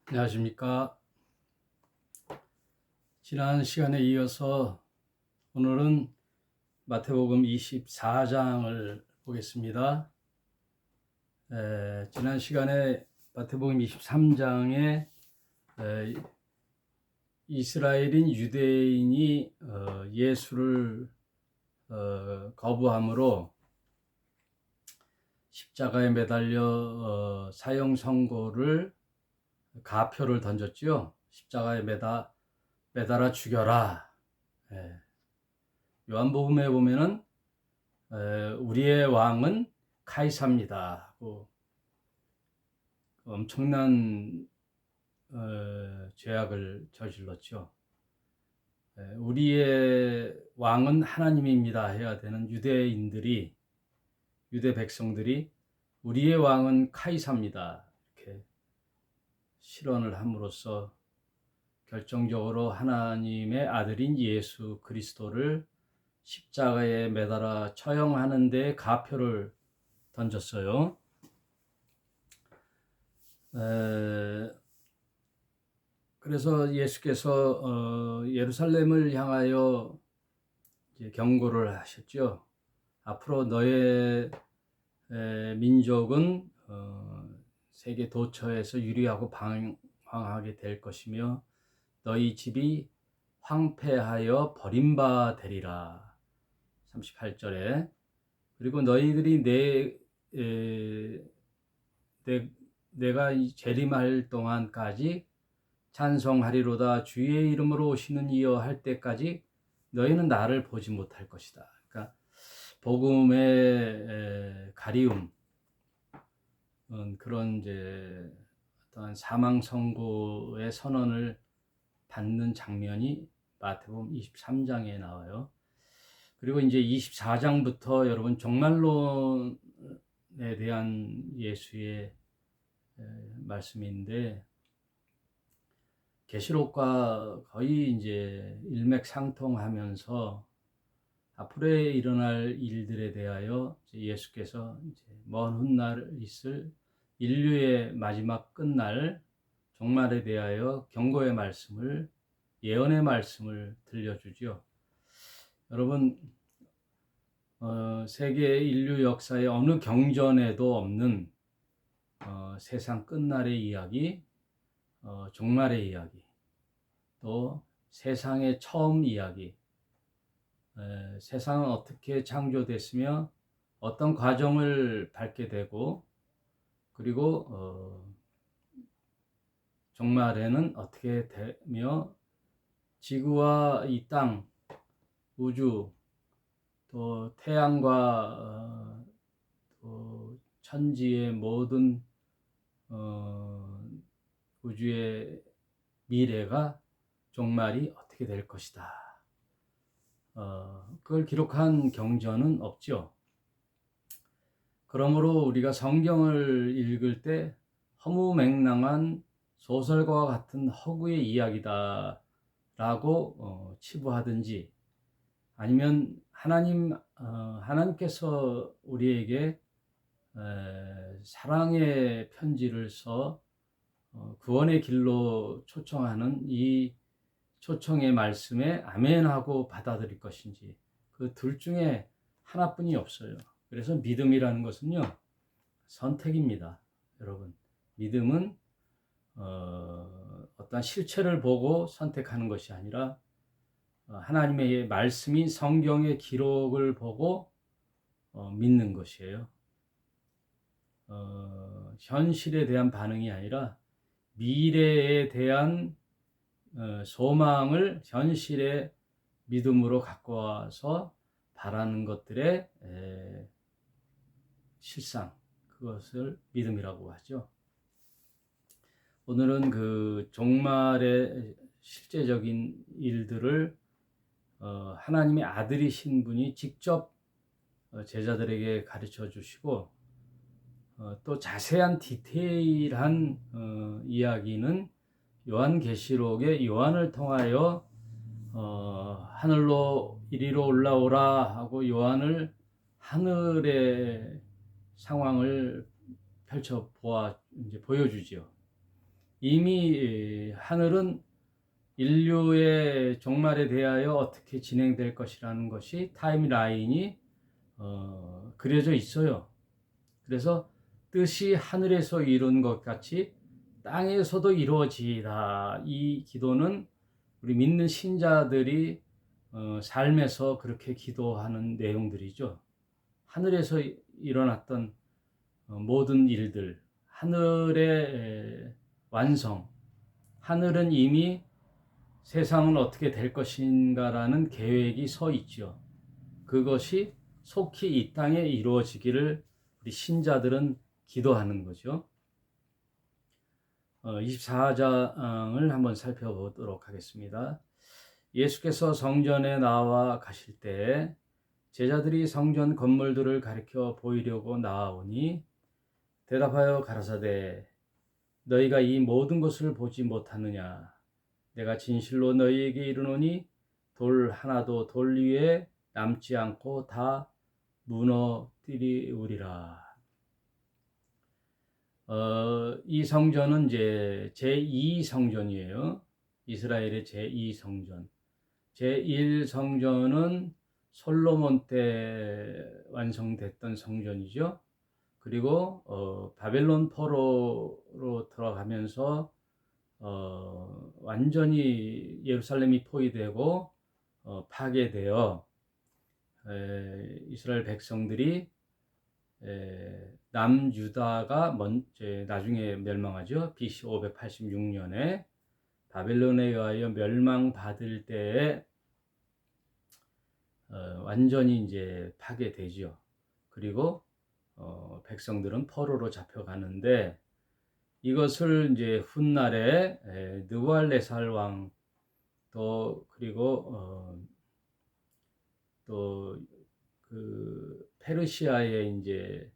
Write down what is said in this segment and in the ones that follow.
안녕하십니까. 지난 시간에 이어서 오늘은 마태복음 24장을 보겠습니다. 지난 시간에 마태복음 23장에 이스라엘인 유대인이 예수를 거부함으로 십자가에 매달려 사형 선고를 가표를 던졌죠. 십자가에 매달아 죽여라. 요한복음에 보면은 우리의 왕은 카이사입니다 하고 엄청난 죄악을 저질렀죠. 우리의 왕은 하나님입니다 해야 되는 유대 백성들이 우리의 왕은 카이사입니다 이렇게 실언을 함으로써 결정적으로 하나님의 아들인 예수 그리스도를 십자가에 매달아 처형하는 데 가표를 던졌어요. 그래서 예수께서 예루살렘을 향하여 이제 경고를 하셨죠. 앞으로 너의 민족은 세계 도처에서 유리하고 방황하게 될 것이며 너희 집이 황폐하여 버림받으리라. 38절에 그리고 너희들이 내가 재림할 동안까지 찬송하리로다 주의 이름으로 오시는 이여 할 때까지 너희는 나를 보지 못할 것이다. 그러니까 복음의 가리움, 그런 이제 어떠한 사망 선고의 선언을 받는 장면이 마태복음 23장에 나와요. 그리고 이제 24장부터 여러분 종말론에 대한 예수의 말씀인데 계시록과 거의 이제 일맥상통하면서 앞으로 일어날 일들에 대하여 예수께서 이제 먼 훗날 있을 인류의 마지막 끝날 종말에 대하여 경고의 말씀을 예언의 말씀을 들려주죠. 여러분 세계 인류 역사의 어느 경전에도 없는 세상 끝날의 이야기, 종말의 이야기, 또 세상의 처음 이야기, 세상은 어떻게 창조됐으며 어떤 과정을 밟게 되고 그리고 종말에는 어떻게 되며 지구와 이 땅, 우주, 또 태양과 또 천지의 모든 우주의 미래가 종말이 어떻게 될 것이다. 그걸 기록한 경전은 없죠. 그러므로 우리가 성경을 읽을 때 허무맹랑한 소설과 같은 허구의 이야기다 라고 치부하든지 아니면 하나님께서 우리에게 사랑의 편지를 써 구원의 길로 초청하는 이 초청의 말씀에 아멘하고 받아들일 것인지 그 둘 중에 하나뿐이 없어요. 그래서 믿음이라는 것은요 선택입니다. 여러분 믿음은 어떤 실체를 보고 선택하는 것이 아니라 하나님의 말씀인 성경의 기록을 보고 믿는 것이에요. 현실에 대한 반응이 아니라 미래에 대한 소망을 현실의 믿음으로 갖고 와서 바라는 것들의 실상, 그것을 믿음이라고 하죠. 오늘은 그 종말의 실제적인 일들을 하나님의 아들이신 분이 직접 제자들에게 가르쳐 주시고 또 자세한 디테일한 이야기는 요한계시록의 요한을 통하여 하늘로 이리로 올라오라 하고 요한을 하늘의 상황을 펼쳐 보여주죠. 이미 하늘은 인류의 종말에 대하여 어떻게 진행될 것이라는 것이 타임라인이 그려져 있어요. 그래서 뜻이 하늘에서 이룬 것 같이 땅에서도 이루어지이다. 이 기도는 우리 믿는 신자들이 삶에서 그렇게 기도하는 내용들이죠. 하늘에서 일어났던 모든 일들, 하늘의 완성, 하늘은 이미 세상은 어떻게 될 것인가라는 계획이 서 있죠. 그것이 속히 이 땅에 이루어지기를 우리 신자들은 기도하는 거죠. 24장을 한번 살펴보도록 하겠습니다. 예수께서 성전에 나와 가실 때 제자들이 성전 건물들을 가리켜 보이려고 나아오니 대답하여 가라사대 너희가 이 모든 것을 보지 못하느냐 내가 진실로 너희에게 이르노니 돌 하나도 돌 위에 남지 않고 다 무너뜨리우리라. 이 성전은 이제 제2성전이에요. 이스라엘의 제2성전. 제1성전은 솔로몬 때 완성됐던 성전이죠. 그리고 바벨론 포로로 들어가면서 완전히 예루살렘이 포위되고 파괴되어 이스라엘 백성들이 남유다가 나중에 멸망하죠. BC 586년에 바벨론에 의하여 멸망받을 때에 완전히 이제 파괴되죠. 그리고 백성들은 포로로 잡혀가는데 이것을 이제 훗날에 느부갈네살 왕 또 그리고 또 그 페르시아의 이제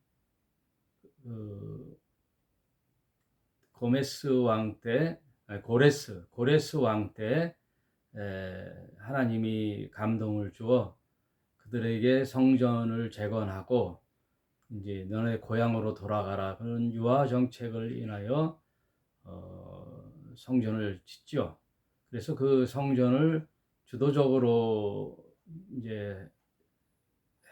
고메스 왕 때, 고레스 왕 때 하나님이 감동을 주어 그들에게 성전을 재건하고 이제 너네 고향으로 돌아가라 그런 유아 정책을 인하여 성전을 짓죠. 그래서 그 성전을 주도적으로 이제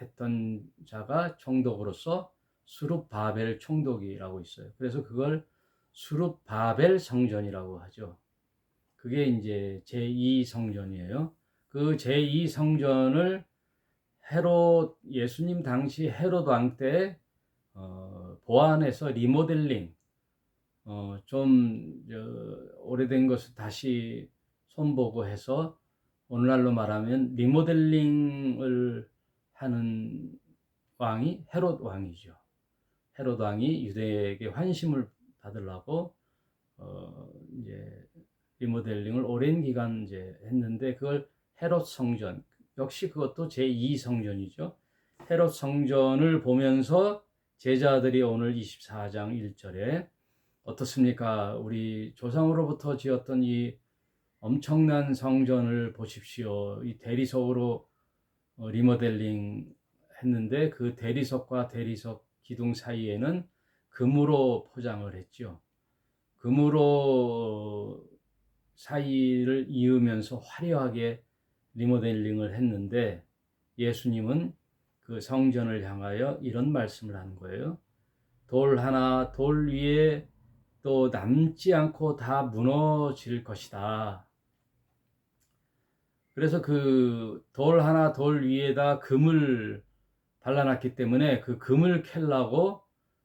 했던 자가 총독으로서 수룹바벨 총독이라고 있어요. 그래서 그걸 수룹바벨 성전이라고 하죠. 그게 이제 제2성전이에요. 그 제2성전을 예수님 당시 헤롯 왕 때 보완해서 리모델링, 좀 오래된 것을 다시 손보고 해서 오늘날로 말하면 리모델링을 하는 왕이 헤롯 왕이죠. 헤롯 왕이 유대에게 환심을 받으려고 이제 리모델링을 오랜 기간 이제 했는데 그걸 헤롯 성전, 역시 그것도 제2성전이죠. 헤롯 성전을 보면서 제자들이 오늘 24장 1절에 어떻습니까? 우리 조상으로부터 지었던 이 엄청난 성전을 보십시오. 이 대리석으로 리모델링 했는데 그 대리석과 대리석 기둥 사이에는 금으로 포장을 했죠. 금으로 사이를 이으면서 화려하게 리모델링을 했는데 예수님은 그 성전을 향하여 이런 말씀을 하는 거예요. 돌 하나 돌 위에 또 남지 않고 다 무너질 것이다. 그래서 그 돌 하나 돌 위에다 금을 발라놨기 때문에 그 금을 캘라고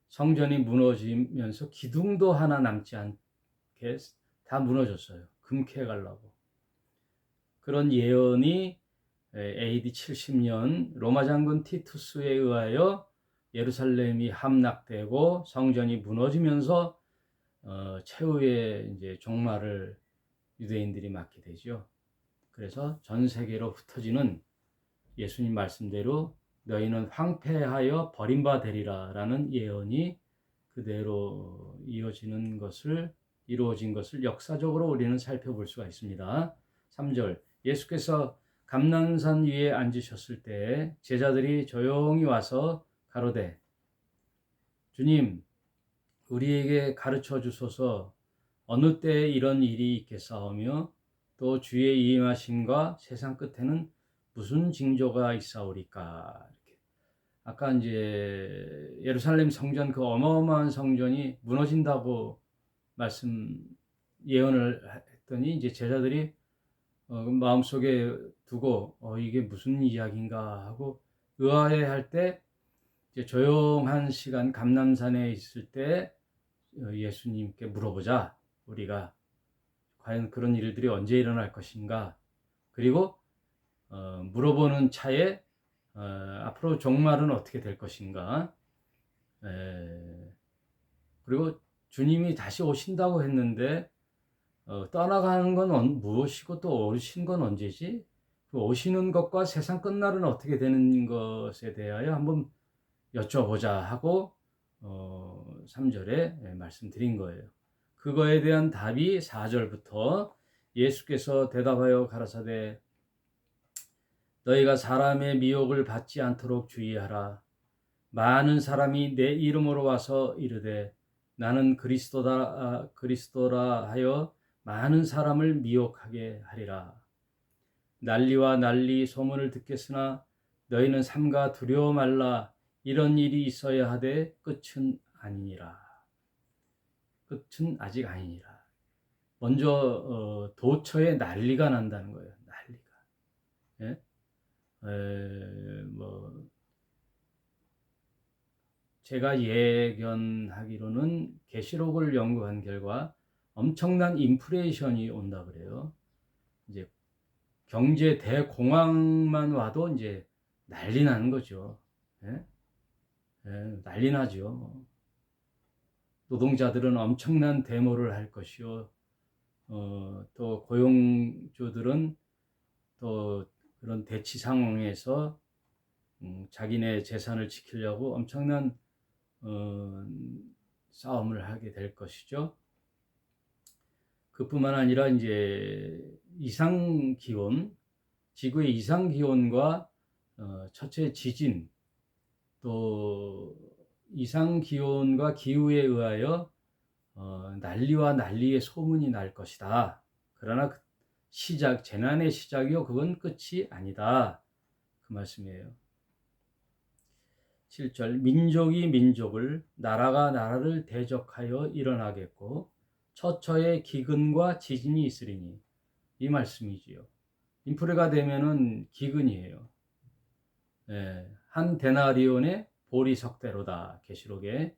성전이 무너지면서 기둥도 하나 남지 않게 다 무너졌어요. 금 캐가려고. 그런 예언이 AD 70년 로마 장군 티투스에 의하여 예루살렘이 함락되고 성전이 무너지면서 최후의 이제 종말을 유대인들이 맞게 되죠. 그래서 전 세계로 흩어지는 예수님 말씀대로 너희는 황폐하여 버림바 되리라 라는 예언이 그대로 이루어진 것을 역사적으로 우리는 살펴볼 수가 있습니다. 3절 예수께서 감난산 위에 앉으셨을 때 제자들이 조용히 와서 가로되 주님 우리에게 가르쳐 주소서 어느 때에 이런 일이 있겠사오며 또 주의 임하심과 세상 끝에는 무슨 징조가 있사오리까. 이렇게. 아까 이제 예루살렘 성전, 그 어마어마한 성전이 무너진다고 예언을 했더니 이제 제자들이 마음속에 두고 이게 무슨 이야기인가 하고 의아해할 때, 이제 조용한 시간 감람산에 있을 때 예수님께 물어보자. 우리가 과연 그런 일들이 언제 일어날 것인가. 그리고 물어보는 차에 앞으로 종말은 어떻게 될 것인가. 그리고 주님이 다시 오신다고 했는데 떠나가는 건 무엇이고 또 오신 건 언제지? 그 오시는 것과 세상 끝날은 어떻게 되는 것에 대하여 한번 여쭤보자 하고 3절에 말씀드린 거예요. 그거에 대한 답이 4절부터 예수께서 대답하여 가라사대 너희가 사람의 미혹을 받지 않도록 주의하라. 많은 사람이 내 이름으로 와서 이르되 나는 그리스도라 하여 많은 사람을 미혹하게 하리라. 난리와 난리 소문을 듣겠으나 너희는 삼가 두려워 말라. 이런 일이 있어야 하되 끝은 아니니라. 끝은 아직 아니니라. 먼저 도처에 난리가 난다는 거예요. 난리가. 예? 제가 예견하기로는 계시록을 연구한 결과 엄청난 인플레이션이 온다 그래요. 이제 경제 대공황만 와도 이제 난리 나는 거죠. 예? 난리 나죠. 노동자들은 엄청난 데모를 할 것이요. 또 고용주들은 또 그런 대치 상황에서 자기네 재산을 지키려고 엄청난 싸움을 하게 될 것이죠. 그뿐만 아니라 이제 이상 기온, 지구의 이상 기온과 첫째 지진, 또 이상 기온과 기후에 의하여 난리와 난리의 소문이 날 것이다. 그러나 재난의 시작이요, 그건 끝이 아니다. 그 말씀이에요. 7절 민족이 민족을, 나라가 나라를 대적하여 일어나겠고 처처에 기근과 지진이 있으리니, 이 말씀이지요. 인플레가 되면은 기근이에요. 한 데나리온의 보리석대로다. 계시록에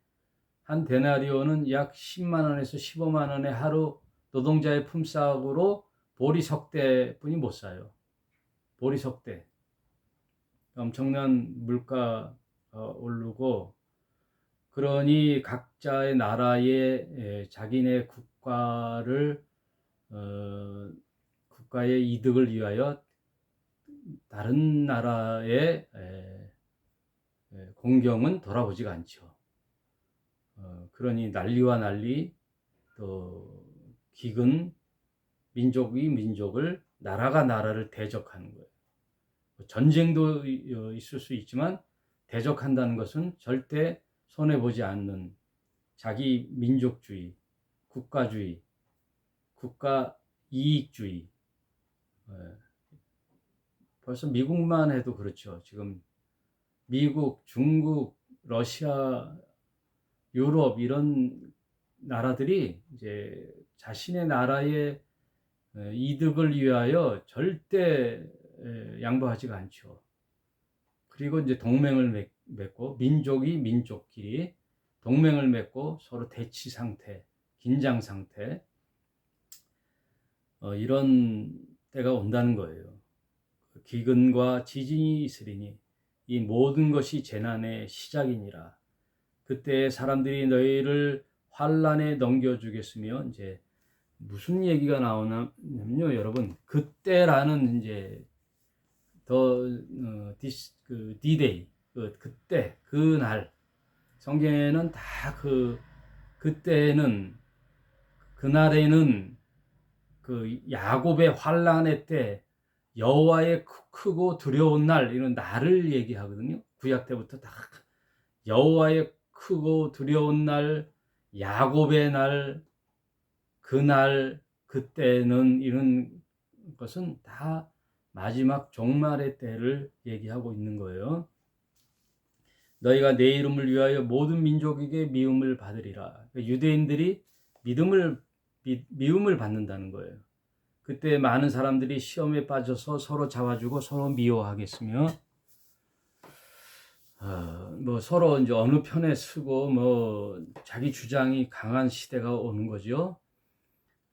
한 데나리온은 약 10만 원에서 15만 원의 하루 노동자의 품삯으로 보리석대뿐이 못 사요. 보리석대. 엄청난 물가 오르고, 그러니 각자의 나라의 자기네 국가의 이득을 위하여 다른 나라의 공경은 돌아보지가 않죠. 그러니 난리와 난리, 또 기근, 민족이 민족을, 나라가 나라를 대적하는 거예요. 전쟁도 있을 수 있지만 대적한다는 것은 절대 손해보지 않는 자기 민족주의, 국가주의, 국가 이익주의. 벌써 미국만 해도 그렇죠. 지금 미국, 중국, 러시아, 유럽 이런 나라들이 이제 자신의 나라의 이득을 위하여 절대 양보하지가 않죠. 그리고 이제 동맹을 맺고, 민족이 민족끼리 동맹을 맺고 서로 대치 상태, 긴장 상태, 이런 때가 온다는 거예요. 기근과 지진이 있으리니 이 모든 것이 재난의 시작이니라. 그때 사람들이 너희를 환난에 넘겨주겠으며, 이제 무슨 얘기가 나오냐면요, 여러분, 그때라는 이제 D-Day, 그때, 그날, 성경에는 다 그때는, 그날에는 그 야곱의 환난의 때, 여호와의 크고 두려운 날, 이런 날을 얘기하거든요. 구약 때부터 다 여호와의 크고 두려운 날, 야곱의 날, 그날 그때는 이런 것은 다 마지막 종말의 때를 얘기하고 있는 거예요. 너희가 내 이름을 위하여 모든 민족에게 미움을 받으리라. 유대인들이 미움을 받는다는 거예요. 그때 많은 사람들이 시험에 빠져서 서로 잡아주고 서로 미워하겠으며, 뭐 서로 이제 어느 편에 서고 뭐 자기 주장이 강한 시대가 오는 거죠.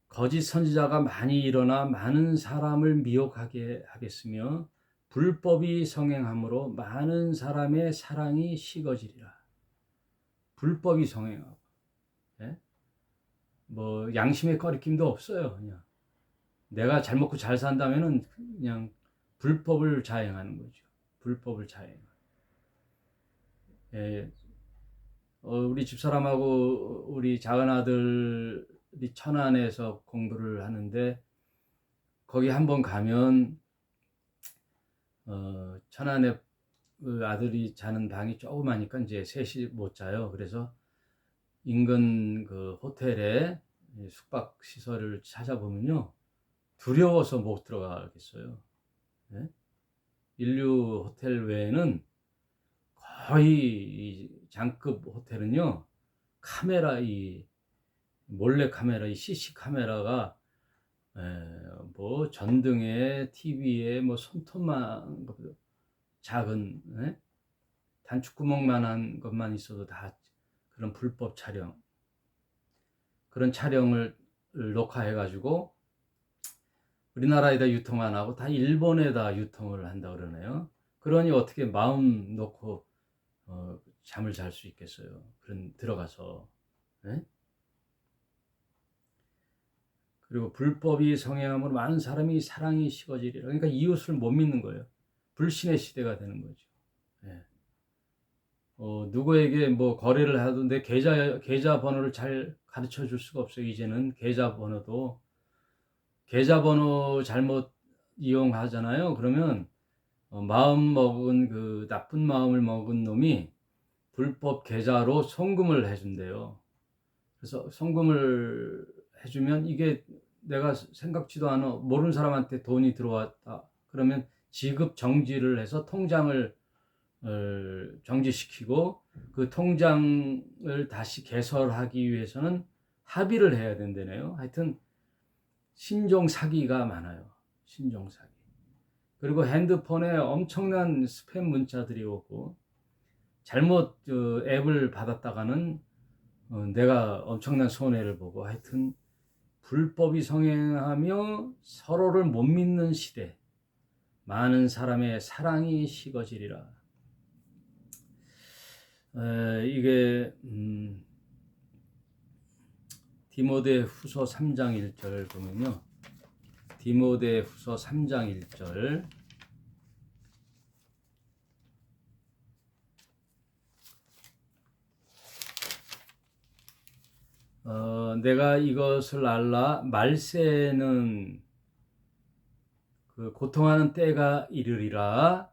거짓 선지자가 많이 일어나 많은 사람을 미혹하게 하겠으며 불법이 성행함으로 많은 사람의 사랑이 식어지리라. 불법이 성행하고, 예? 뭐 양심의 거리낌도 없어요. 그냥 내가 잘 먹고 잘 산다면은 그냥 불법을 자행하는 거죠. 불법을 자행. 예, 우리 집사람하고 우리 작은 아들이 천안에서 공부를 하는데 거기 한번 가면 천안에 그 아들이 자는 방이 조그마니까 이제 셋이 못 자요. 그래서 인근 그 호텔에 숙박 시설을 찾아보면요, 두려워서 못 들어가겠어요. 네? 인류 호텔 외에는 거의 이 장급 호텔은요, 카메라, 이 몰래 카메라, 이 CC 카메라가 뭐 전등에 TV에 뭐 손톱만 작은, 단추구멍만한 것만 있어도 다 그런 불법 촬영, 그런 촬영을 녹화해 가지고 우리나라에다 유통 안 하고 다 일본에다 유통을 한다 그러네요. 그러니 어떻게 마음 놓고 잠을 잘 수 있겠어요. 그런 들어가서. 네? 그리고 불법이 성행함으로 많은 사람이 사랑이 식어지리라. 그러니까 이웃을 못 믿는 거예요. 불신의 시대가 되는 거죠. 네. 누구에게 뭐 거래를 하던데 계좌 번호를 잘 가르쳐 줄 수가 없어요. 이제는 계좌번호 잘못 이용하잖아요. 그러면 그 나쁜 마음을 먹은 놈이 불법 계좌로 송금을 해준대요. 그래서 송금을 해주면 이게 내가 생각지도 않아 모르는 사람한테 돈이 들어왔다. 그러면 지급 정지를 해서 통장을 정지시키고 그 통장을 다시 개설하기 위해서는 합의를 해야 된다네요. 하여튼 신종 사기가 많아요. 신종 사기. 그리고 핸드폰에 엄청난 스팸 문자들이 오고 잘못 앱을 받았다가는 내가 엄청난 손해를 보고, 하여튼 불법이 성행하며 서로를 못 믿는 시대, 많은 사람의 사랑이 식어지리라. 이게 디모데 후서 3장 1절 보면요, 디모데 후서 3장 1절, 내가 이것을 알라 말세는 그 고통하는 때가 이르리라.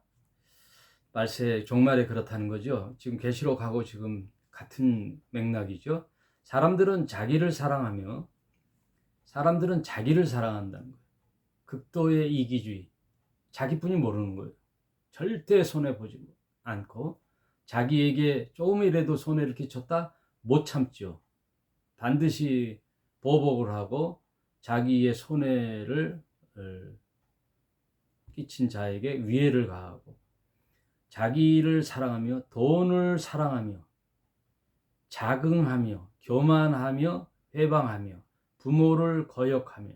말세 종말에 그렇다는 거죠. 지금 계시록하고 지금 같은 맥락이죠. 사람들은 자기를 사랑한다는 거예요. 극도의 이기주의, 자기뿐이 모르는 거예요. 절대 손해 보지 않고 자기에게 조금이라도 손해를 끼쳤다 못 참죠. 반드시 보복을 하고 자기의 손해를 끼친 자에게 위해를 가하고, 자기를 사랑하며 돈을 사랑하며 자긍하며 교만하며 회방하며 부모를 거역하며,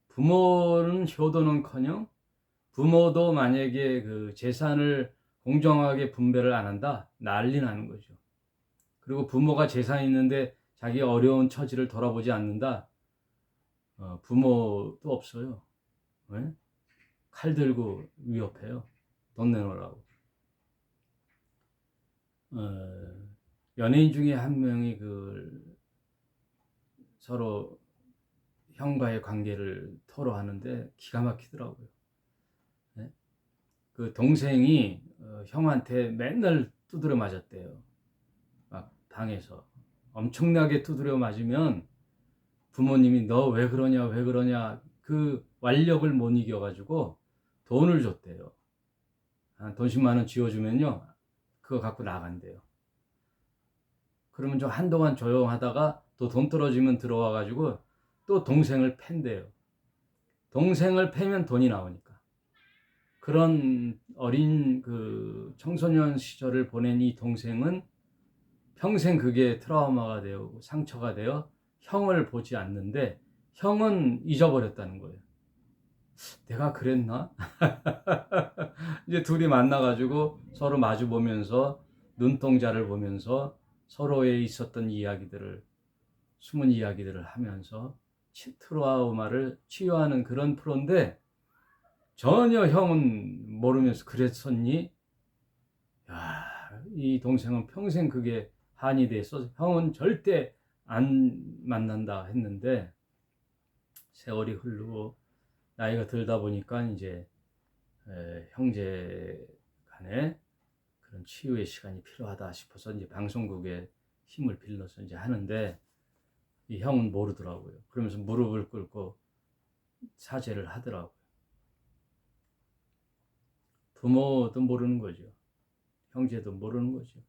부모는 효도는커녕 부모도 만약에 그 재산을 공정하게 분배를 안 한다, 난리 나는 거죠. 그리고 부모가 재산이 있는데 자기 어려운 처지를 돌아보지 않는다, 부모도 없어요. 네? 칼 들고 위협해요. 돈 내놓으라고. 연예인 중에 한 명이 서로 형과의 관계를 토로하는데 기가 막히더라고요. 네? 그 동생이 형한테 맨날 두드려 맞았대요. 막 방에서 엄청나게 두드려 맞으면 부모님이 너 왜 그러냐 왜 그러냐 그 완력을 못 이겨가지고 돈을 줬대요. 돈 10만 원 쥐어주면요 그거 갖고 나간대요. 그러면 좀 한동안 조용하다가 또 돈 떨어지면 들어와가지고 또 동생을 팬대요. 동생을 패면 돈이 나오니까. 그런 어린 그 청소년 시절을 보낸 이 동생은 평생 그게 트라우마가 되어 상처가 되어 형을 보지 않는데 형은 잊어버렸다는 거예요. 내가 그랬나? 이제 둘이 만나가지고 서로 마주 보면서 눈동자를 보면서 서로의 있었던 이야기들을 숨은 이야기들을 하면서 트라우마를 치유하는 그런 프로인데 전혀 형은 모르면서 그랬었니? 야, 이 동생은 평생 그게 한이 돼서 형은 절대 안 만난다 했는데 세월이 흐르고 나이가 들다 보니까 이제 형제 간에 그런 치유의 시간이 필요하다 싶어서 이제 방송국에 힘을 빌려서 이제 하는데 이 형은 모르더라고요. 그러면서 무릎을 꿇고 사죄를 하더라고요. 부모도 모르는 거죠. 형제도 모르는 거죠.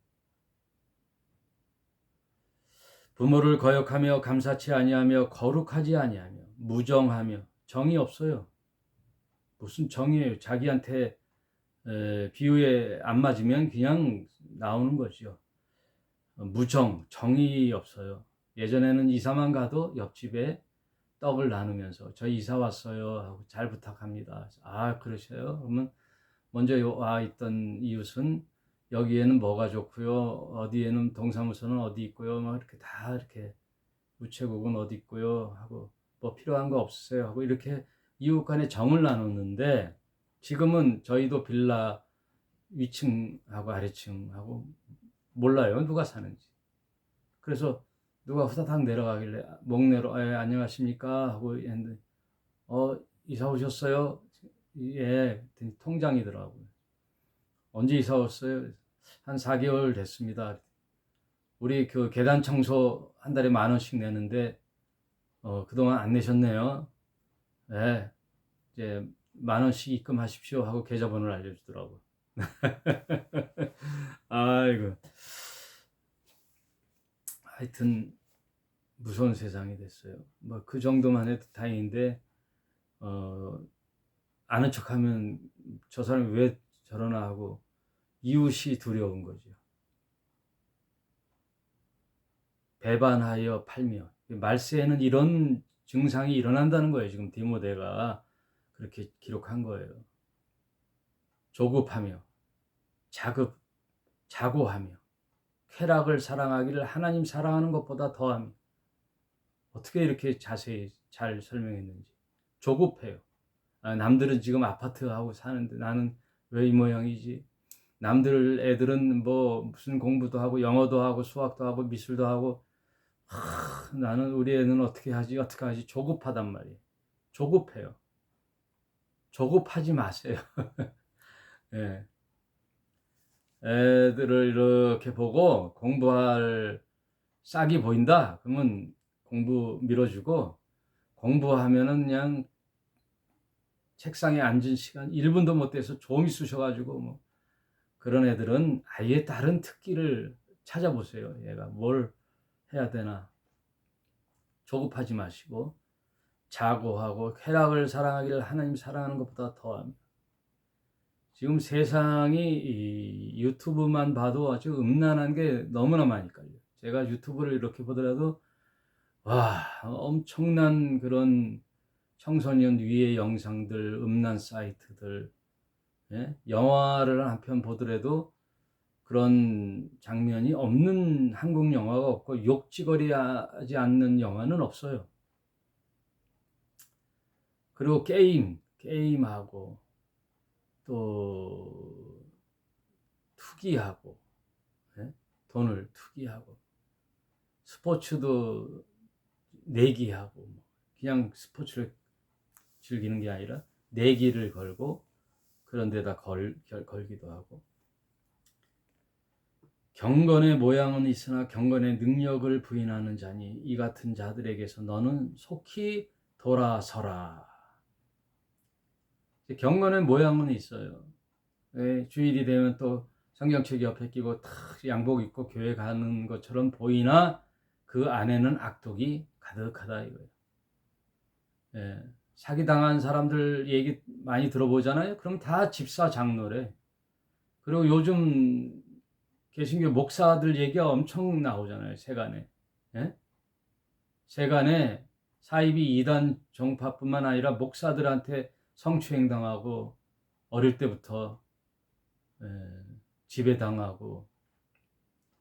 부모를 거역하며 감사치 아니하며 거룩하지 아니하며 무정하며 정이 없어요. 무슨 정이에요? 자기한테 비유에 안 맞으면 그냥 나오는 거죠. 무정, 정이 없어요. 예전에는 이사만 가도 옆집에 떡을 나누면서 저 이사 왔어요 하고 잘 부탁합니다. 아 그러셔요? 그러면 먼저 와 있던 이웃은 여기에는 뭐가 좋고요, 어디에는 동사무소는 어디 있고요, 막 이렇게 다 이렇게 우체국은 어디 있고요 하고 뭐 필요한 거 없으세요 하고 이렇게 이웃 간에 정을 나눴는데 지금은 저희도 빌라 위층하고 아래층하고 몰라요 누가 사는지. 그래서 누가 후다닥 내려가길래 목내로 안녕하십니까 하고 했는데 이사 오셨어요? 예, 통장이더라고요. 언제 이사 왔어요? 한 4개월 됐습니다. 우리 그 계단 청소 한 달에 10,000원씩 내는데 그동안 안 내셨네요. 네, 이제 10,000원씩 입금하십시오 하고 계좌번호를 알려주더라고요. 아이고, 하여튼 무서운 세상이 됐어요. 뭐 그 정도만 해도 다행인데 아는 척하면 저 사람이 왜 저러나 하고 이웃이 두려운 거죠. 배반하여 팔며 말세에는 이런 증상이 일어난다는 거예요. 지금 디모데가 그렇게 기록한 거예요. 조급하며 자고하며 쾌락을 사랑하기를 하나님 사랑하는 것보다 더하며. 어떻게 이렇게 자세히 잘 설명했는지. 조급해요. 남들은 지금 아파트하고 사는데 나는 왜 이 모양이지? 남들 애들은 뭐 무슨 공부도 하고 영어도 하고 수학도 하고 미술도 하고 나는 우리 애는 어떻게 하지 조급하단 말이에요. 조급해요. 조급하지 마세요. 예. 애들을 이렇게 보고 공부할 싹이 보인다 그러면 공부 밀어주고, 공부하면은 그냥 책상에 앉은 시간 1분도 못 돼서 좀이 쑤셔가지고 뭐 그런 애들은 아예 다른 특기를 찾아보세요. 얘가 뭘 해야 되나. 조급하지 마시고 자고하고 쾌락을 사랑하기를 하나님 사랑하는 것보다 더합니다. 지금 세상이 이 유튜브만 봐도 아주 음란한 게 너무나 많이 깔려요. 제가 유튜브를 이렇게 보더라도 와 엄청난 그런 청소년 위의 영상들, 음란 사이트들, 예? 영화를 한 편 보더라도 그런 장면이 없는 한국 영화가 없고 욕지거리하지 않는 영화는 없어요. 그리고 게임하고 또 투기하고, 예? 돈을 투기하고 스포츠도 내기하고 그냥 스포츠를 즐기는 게 아니라 내기를 걸고 그런 데다 걸기도 하고 경건의 모양은 있으나 경건의 능력을 부인하는 자니 이 같은 자들에게서 너는 속히 돌아서라. 경건의 모양은 있어요. 주일이 되면 또 성경책 옆에 끼고 탁 양복 입고 교회 가는 것처럼 보이나 그 안에는 악독이 가득하다 이거예요. 사기당한 사람들 얘기 많이 들어보잖아요. 그럼 다 집사 장로래. 그리고 요즘 개신교 목사들 얘기가 엄청 나오잖아요. 세간에. 세간에 사이비 이단 종파뿐만 아니라 목사들한테 성추행당하고 어릴 때부터 지배당하고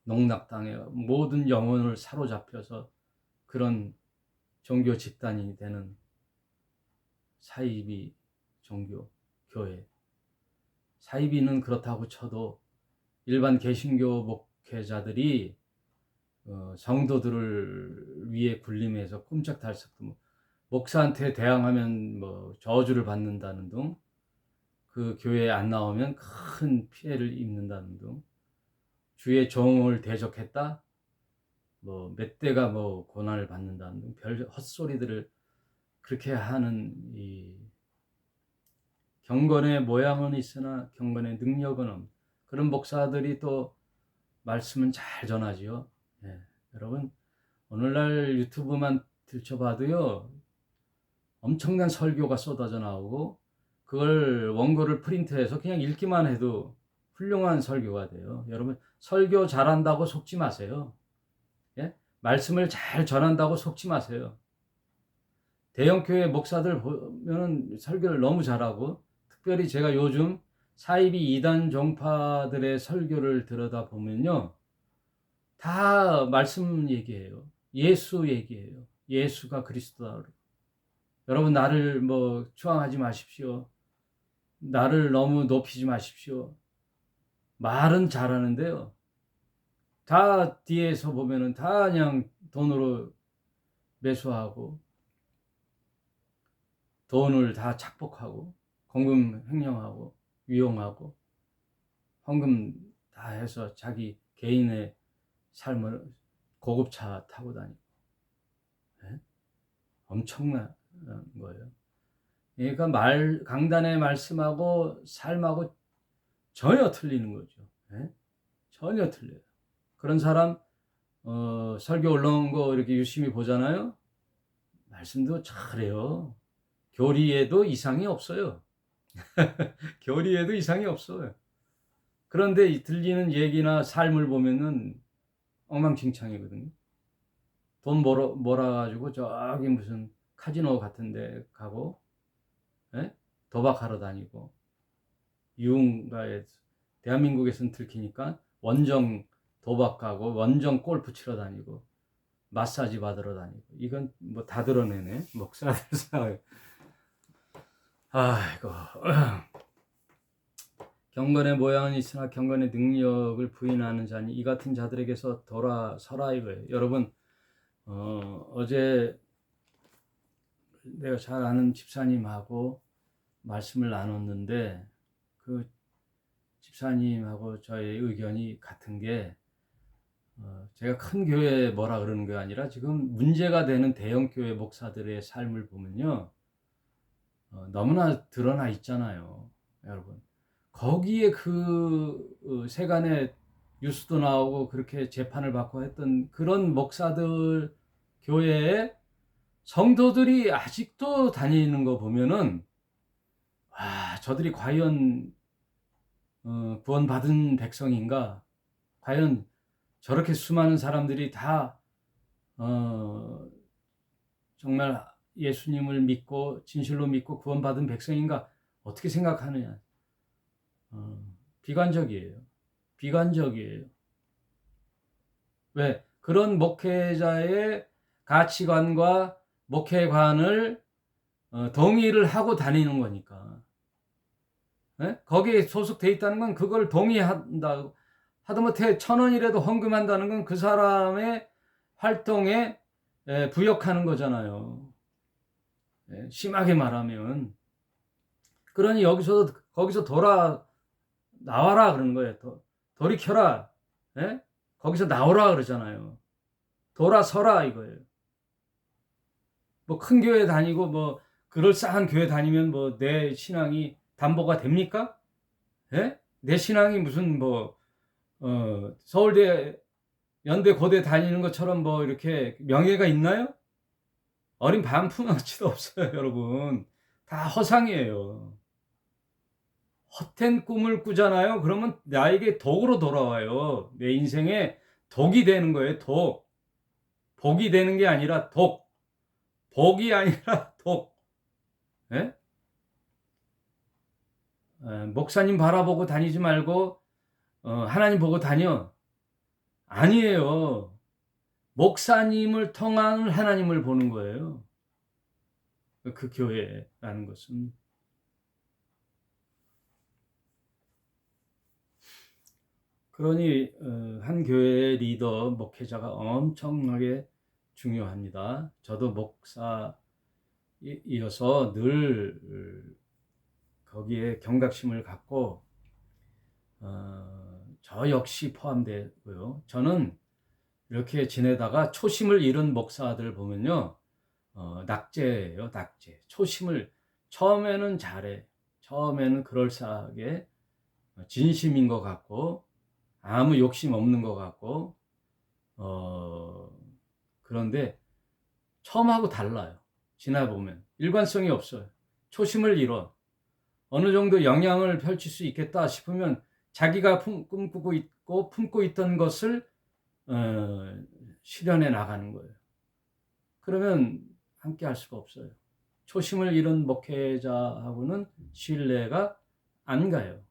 농락당해 모든 영혼을 사로잡혀서 그런 종교 집단이 되는 사이비 종교 교회. 사이비는 그렇다고 쳐도 일반 개신교 목회자들이 성도들을 위해 군림해서 꼼짝달싹도 목사한테 대항하면 저주를 받는다는 등, 그 교회에 안 나오면 큰 피해를 입는다는 등, 주의 종을 대적했다 몇 대가 고난을 받는다는 등 별 헛소리들을 그렇게 하는 이 경건의 모양은 있으나 경건의 능력은 없는 그런 목사들이 또 말씀은 잘 전하지요. 여러분 오늘날 유튜브만 들춰봐도요 엄청난 설교가 쏟아져 나오고 그걸 원고를 프린트해서 그냥 읽기만 해도 훌륭한 설교가 돼요. 여러분 설교 잘한다고 속지 마세요. 말씀을 잘 전한다고 속지 마세요. 대형교회 목사들 보면 설교를 너무 잘하고, 특별히 제가 요즘 사이비 이단 종파들의 설교를 들여다보면요 다 말씀 얘기해요. 예수 얘기해요. 예수가 그리스도다. 여러분 나를 추앙하지 마십시오. 나를 너무 높이지 마십시오. 말은 잘하는데요 다 뒤에서 보면은 다 그냥 돈으로 매수하고 돈을 다 착복하고 공금 횡령하고 위용하고 헌금 다 해서 자기 개인의 삶을 고급차 타고 다니고 엄청난 거예요. 그러니까 강단의 말씀하고 삶하고 전혀 틀리는 거죠. 전혀 틀려요. 그런 사람 설교 올라온 거 이렇게 유심히 보잖아요. 말씀도 잘해요. 교리에도 이상이 없어요. 교리에도 이상이 없어요. 그런데 들리는 얘기나 삶을 보면은 엉망진창이거든요. 돈 몰아가지고 저기 무슨 카지노 같은 데 가고 도박하러 다니고 유흥가에 대한민국에서는 들키니까 원정 도박 가고 원정 골프 치러 다니고 마사지 받으러 다니고 이건 다 드러내네 목사들 사회. 아이고 경건의 모양은 있으나 경건의 능력을 부인하는 자니 이 같은 자들에게서 돌아서라 이거예요. 여러분 어제 내가 잘 아는 집사님하고 말씀을 나눴는데 그 집사님하고 저의 의견이 같은 게 제가 큰 교회 뭐라 그러는 게 아니라 지금 문제가 되는 대형 교회 목사들의 삶을 보면요 너무나 드러나 있잖아요. 여러분 거기에 세간에 뉴스도 나오고 그렇게 재판을 받고 했던 그런 목사들 교회에 성도들이 아직도 다니는 거 보면은 저들이 과연 구원받은 백성인가? 과연 저렇게 수많은 사람들이 다 정말 예수님을 믿고 진실로 믿고 구원받은 백성인가? 어떻게 생각하느냐? 비관적이에요. 비관적이에요. 왜? 그런 목회자의 가치관과 목회관을 동의를 하고 다니는 거니까. 거기에 소속돼 있다는 건 그걸 동의한다. 하다못해 1,000원이라도 헌금한다는 건 그 사람의 활동에 부역하는 거잖아요. 심하게 말하면. 그러니 거기서 나와라 그러는 거예요. 돌이켜라. 거기서 나오라 그러잖아요. 돌아서라 이거예요. 뭐 큰 교회 다니고 뭐 그럴싸한 교회 다니면 뭐 내 신앙이 담보가 됩니까? 예? 내 신앙이 무슨 뭐 서울대 연대 고대 다니는 것처럼 뭐 이렇게 명예가 있나요? 어린 반푼어치도 없어요, 여러분. 다 허상이에요. 헛된 꿈을 꾸잖아요. 그러면 나에게 독으로 돌아와요. 내 인생에 독이 되는 거예요. 독. 복이 되는 게 아니라 독. 복이 아니라 독. 예? 목사님 바라보고 다니지 말고 하나님 보고 다녀. 아니에요. 목사님을 통한 하나님을 보는 거예요. 그 교회라는 것은. 그러니 한 교회의 리더, 목회자가 엄청나게 중요합니다. 저도 목사이어서 늘 거기에 경각심을 갖고 저 역시 포함되고요. 저는 이렇게 지내다가 초심을 잃은 목사들 보면요. 낙제예요, 낙제. 초심을 처음에는 잘해. 처음에는 그럴싸하게 진심인 것 같고 아무 욕심 없는 것 같고 그런데 처음하고 달라요. 지나보면 일관성이 없어요. 초심을 잃어. 어느 정도 영향을 펼칠 수 있겠다 싶으면 자기가 꿈꾸고 있고 품고 있던 것을 실현해 나가는 거예요. 그러면 함께 할 수가 없어요. 초심을 잃은 목회자하고는 신뢰가 안 가요.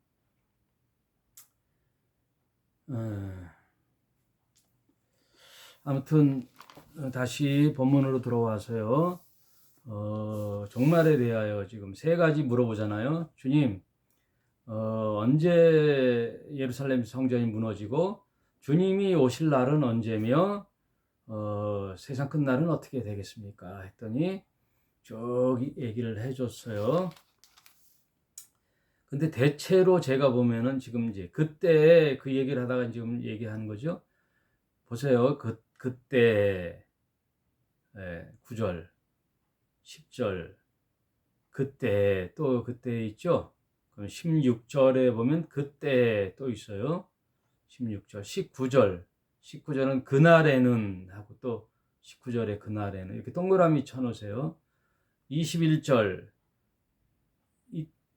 아무튼 다시 본문으로 들어와서요. 종말에 대하여 지금 세 가지 물어보잖아요. 주님, 언제 예루살렘 성전이 무너지고 주님이 오실 날은 언제며 세상 끝날은 어떻게 되겠습니까? 했더니 쭉 얘기를 해줬어요. 근데 대체로 제가 보면은 지금 이제 그때 그 얘기를 하다가 지금 얘기하는 거죠. 보세요. 그때 9절, 10절, 그때 또 그때 있죠. 그럼 16절에 보면 그때 또 있어요. 16절, 19절은 그날에는 하고 또 19절에 그날에는 이렇게 동그라미 쳐놓으세요. 21절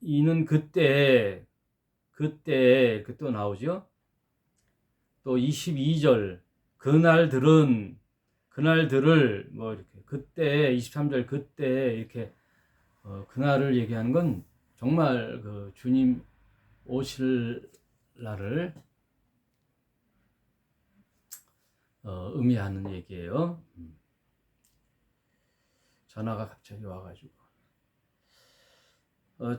이는 그때 이렇게 또 나오죠. 또 22절 그날들을 뭐 이렇게 그때 23절 그때 이렇게 그날을 얘기하는 건 정말 그 주님 오실 날을 의미하는 얘기예요. 전화가 갑자기 와가지고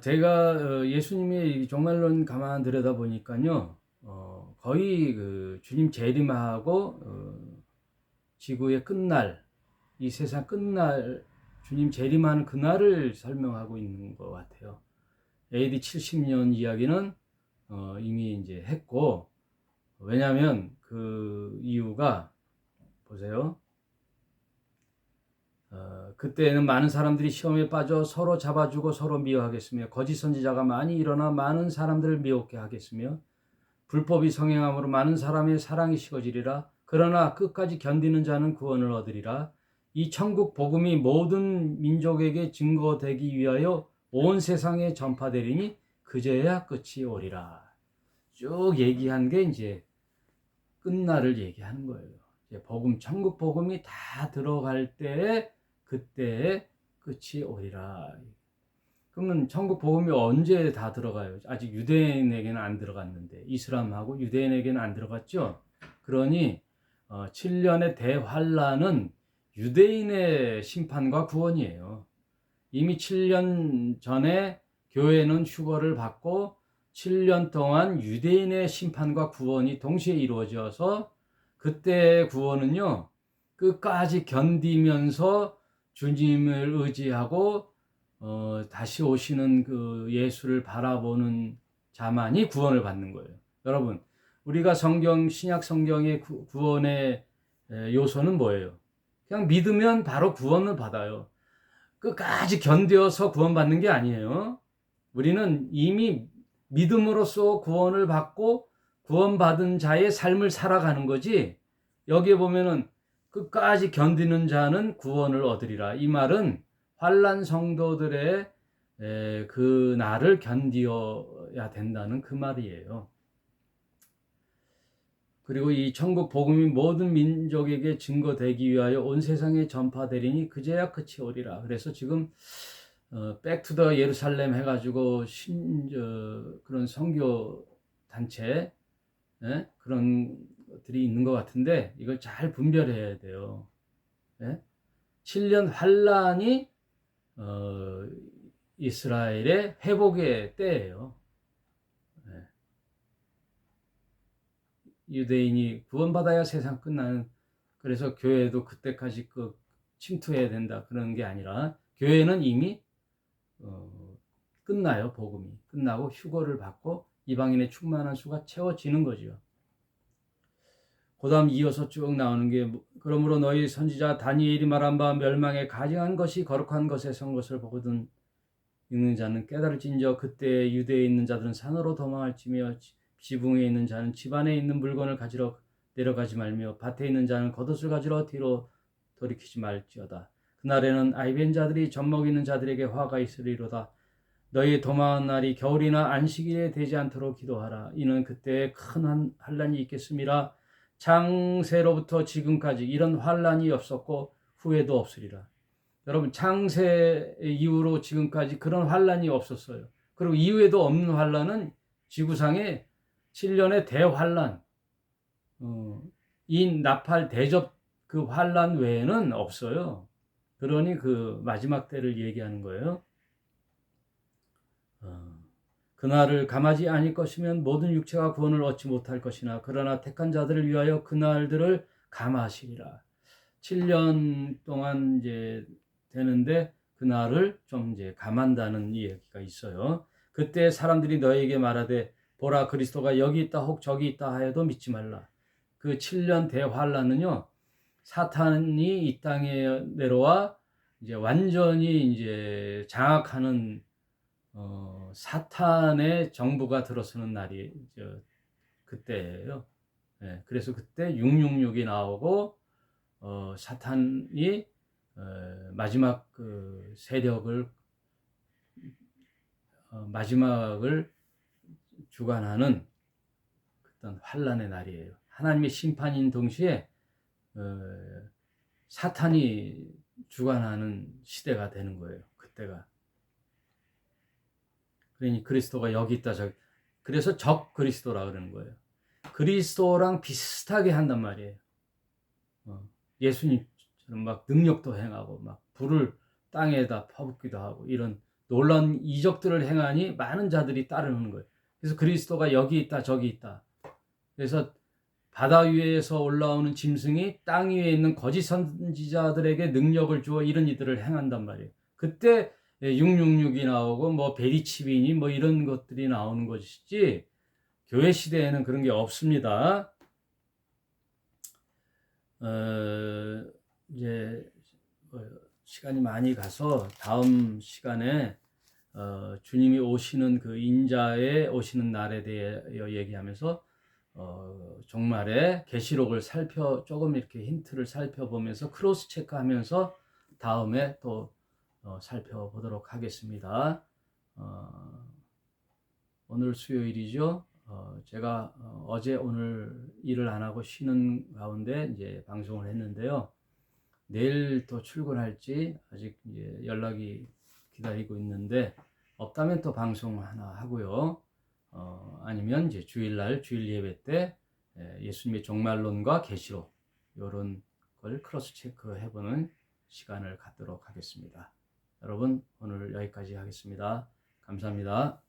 제가 예수님의 종말론 가만 들여다 보니까요, 거의 그 주님 재림하고 지구의 끝날, 이 세상 끝날, 주님 재림하는 그날을 설명하고 있는 것 같아요. AD 70년 이야기는 이미 이제 했고, 왜냐하면 그 이유가 보세요. 그때는 많은 사람들이 시험에 빠져 서로 잡아주고 서로 미워하겠으며 거짓 선지자가 많이 일어나 많은 사람들을 미혹게 하겠으며 불법이 성행함으로 많은 사람의 사랑이 식어지리라. 그러나 끝까지 견디는 자는 구원을 얻으리라. 이 천국 복음이 모든 민족에게 증거되기 위하여 온 세상에 전파되리니 그제야 끝이 오리라. 쭉 얘기한 게 이제 끝날을 얘기하는 거예요. 이제 복음, 천국 복음이 다 들어갈 때 그때의 끝이 오리라. 그러면 천국 복음이 언제 다 들어가요? 아직 유대인에게는 안 들어갔는데 이슬람하고 유대인에게는 안 들어갔죠. 그러니 7년의 대환란은 유대인의 심판과 구원이에요. 이미 7년 전에 교회는 휴거를 받고 7년 동안 유대인의 심판과 구원이 동시에 이루어져서 그때의 구원은요, 끝까지 견디면서 주님을 의지하고 다시 오시는 그 예수를 바라보는 자만이 구원을 받는 거예요. 여러분, 우리가 신약 성경의 구원의 요소는 뭐예요? 그냥 믿으면 바로 구원을 받아요. 끝까지 견뎌서 구원받는 게 아니에요. 우리는 이미 믿음으로써 구원을 받고 구원받은 자의 삶을 살아가는 거지. 여기에 보면은 끝까지 견디는 자는 구원을 얻으리라. 이 말은 환난 성도들의 그 날을 견디어야 된다는 그 말이에요. 그리고 이 천국 복음이 모든 민족에게 증거되기 위하여 온 세상에 전파되리니 그제야 끝이 오리라. 그래서 지금 백투더 예루살렘 해가지고 그런 선교 단체 그런 것들이 있는 것 같은데 이걸 잘 분별해야 돼요. 7년 환란이 이스라엘의 회복의 때예요. 유대인이 구원받아야 세상 끝나는, 그래서 교회도 그때까지 침투해야 된다 그런 게 아니라 교회는 이미 끝나요. 복음이 끝나고 휴거를 받고 이방인의 충만한 수가 채워지는 거죠. 그 다음 이어서 쭉 나오는 게 그러므로 너희 선지자 다니엘이 말한 바 멸망에 가증한 것이 거룩한 것에 선 것을 보거든 읽는 자는 깨달을진저 그때 유대에 있는 자들은 산으로 도망할지며 지붕에 있는 자는 집 안에 있는 물건을 가지러 내려가지 말며 밭에 있는 자는 겉옷을 가지러 뒤로 돌이키지 말지어다. 그날에는 아이벤 자들이 젖먹이는 자들에게 화가 있으리로다. 너희 도망한 날이 겨울이나 안식일에 되지 않도록 기도하라. 이는 그때 큰 환란이 있겠음이라. 창세로부터 지금까지 이런 환란이 없었고 후에도 없으리라. 여러분, 창세 이후로 지금까지 그런 환란이 없었어요. 그리고 이후에도 없는 환란은 지구상에 7년의 대환란, 이 나팔 대접 그 환란 외에는 없어요. 그러니 그 마지막 때를 얘기하는 거예요. 그날을 감하지 아닐 것이면 모든 육체가 구원을 얻지 못할 것이나 그러나 택한 자들을 위하여 그날들을 감하시리라. 7년 동안 이제 되는데 그날을 좀 이제 감한다는 이야기가 있어요. 그때 사람들이 너에게 말하되 보라 그리스도가 여기 있다 혹 저기 있다 하여도 믿지 말라. 그 7년 대환란은요, 사탄이 이 땅에 내려와 이제 완전히 이제 장악하는 사탄의 정부가 들어서는 날이 그때예요. 그래서 그때 666이 나오고 사탄이 마지막 그 세력을 마지막을 주관하는 어떤 환란의 날이에요. 하나님의 심판인 동시에 사탄이 주관하는 시대가 되는 거예요. 그때가. 그러니 그리스도가 여기 있다 저기. 그래서 적 그리스도라 그러는 거예요. 그리스도랑 비슷하게 한단 말이에요. 예수님처럼 막 능력도 행하고 막 불을 땅에다 퍼붓기도 하고 이런 놀라운 이적들을 행하니 많은 자들이 따르는 거예요. 그래서 그리스도가 여기 있다 저기 있다. 그래서 바다 위에서 올라오는 짐승이 땅 위에 있는 거짓 선지자들에게 능력을 주어 이런 일들을 행한단 말이에요. 그때 666이 나오고 뭐 베리치빈이 뭐 이런 것들이 나오는 것이지 교회 시대에는 그런 게 없습니다. 이제 시간이 많이 가서 다음 시간에 주님이 오시는 그 인자의 오시는 날에 대해 얘기하면서 종말의 계시록을 조금 이렇게 힌트를 살펴보면서 크로스 체크하면서 다음에 또 살펴보도록 하겠습니다. 오늘 수요일이죠. 제가 어제 오늘 일을 안 하고 쉬는 가운데 이제 방송을 했는데요. 내일 또 출근할지 아직 이제 연락이 기다리고 있는데 없다면 또 방송 하나 하고요. 아니면 이제 주일날 주일 예배 때 예수님의 종말론과 계시록 이런 걸 크로스 체크 해보는 시간을 갖도록 하겠습니다. 여러분 오늘 여기까지 하겠습니다. 감사합니다.